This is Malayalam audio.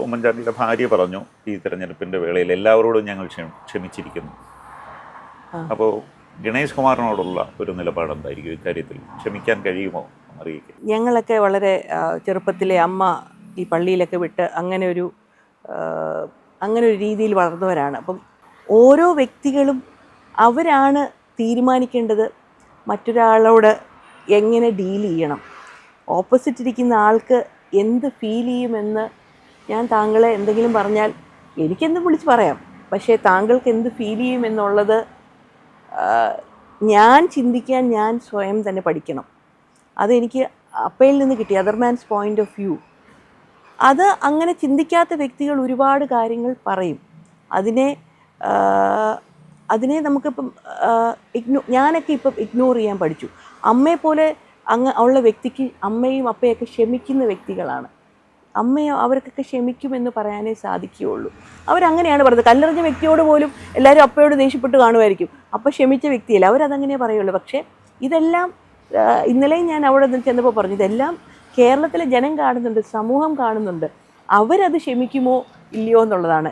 ഉമ്മൻചാണ്ടിയുടെ ഭാര്യ പറഞ്ഞു ഈ തെരഞ്ഞെടുപ്പിൻ്റെ വേളയിൽ എല്ലാവരോടും ഞങ്ങൾ ക്ഷമിച്ചിരിക്കുന്നു. അപ്പോൾ ഗണേഷ് കുമാറിനോടുള്ള ഒരു നിലപാട് എന്തായിരിക്കും ഇക്കാര്യത്തിൽ? ക്ഷമിക്കാൻ കഴിയുമോ എന്നറിയിക്കും. ഞങ്ങളൊക്കെ വളരെ ചെറുപ്പത്തിലെ അമ്മ ഈ പള്ളിയിലൊക്കെ വിട്ട് അങ്ങനെ ഒരു രീതിയിൽ വളർന്നവരാണ്. അപ്പം ഓരോ വ്യക്തികളും അവരാണ് തീരുമാനിക്കേണ്ടത് മറ്റൊരാളോട് എങ്ങനെ ഡീൽ ചെയ്യണം. ഓപ്പോസിറ്റ് ഇരിക്കുന്ന ആൾക്ക് എന്ത് ഫീൽ ചെയ്യുമെന്ന് ഞാൻ താങ്കളെ എന്തെങ്കിലും പറഞ്ഞാൽ എനിക്കെന്ത് വിളിച്ച് പറയാം, പക്ഷേ താങ്കൾക്ക് എന്ത് ഫീൽ ചെയ്യുമെന്നുള്ളത് ഞാൻ ചിന്തിക്കാൻ ഞാൻ സ്വയം തന്നെ പഠിക്കണം. അതെനിക്ക് അപ്പയിൽ നിന്ന് കിട്ടി, other man's point of view. അത് അങ്ങനെ ചിന്തിക്കാത്ത വ്യക്തികൾ ഒരുപാട് കാര്യങ്ങൾ പറയും. അതിനെ നമുക്കിപ്പം ഞാനൊക്കെ ഇപ്പം ഇഗ്നോർ ചെയ്യാൻ പഠിച്ചു. അമ്മയെപ്പോലെ ഉള്ള വ്യക്തിക്ക് അമ്മയും അപ്പയൊക്കെ ക്ഷമിക്കുന്ന വ്യക്തികളാണ്. അവർക്കൊക്കെ ക്ഷമിക്കുമെന്ന് പറയാനേ സാധിക്കുകയുള്ളൂ. അവരങ്ങനെയാണ് പറയുന്നത്. കല്ലെറിഞ്ഞ വ്യക്തിയോട് പോലും എല്ലാവരും അപ്പയോട് ദേഷ്യപ്പെട്ട് കാണുമായിരിക്കും, അപ്പം ക്ഷമിച്ച വ്യക്തിയല്ല, അവരതങ്ങനെ പറയുള്ളൂ. പക്ഷേ ഇതെല്ലാം ഇന്നലെയും ഞാൻ അവിടെ ചെന്നപ്പോൾ പറഞ്ഞു, ഇതെല്ലാം കേരളത്തിലെ ജനം കാണുന്നുണ്ട്, സമൂഹം കാണുന്നുണ്ട്. അവരത് ക്ഷമിക്കുമോ ഇല്ലയോ എന്നുള്ളതാണ്.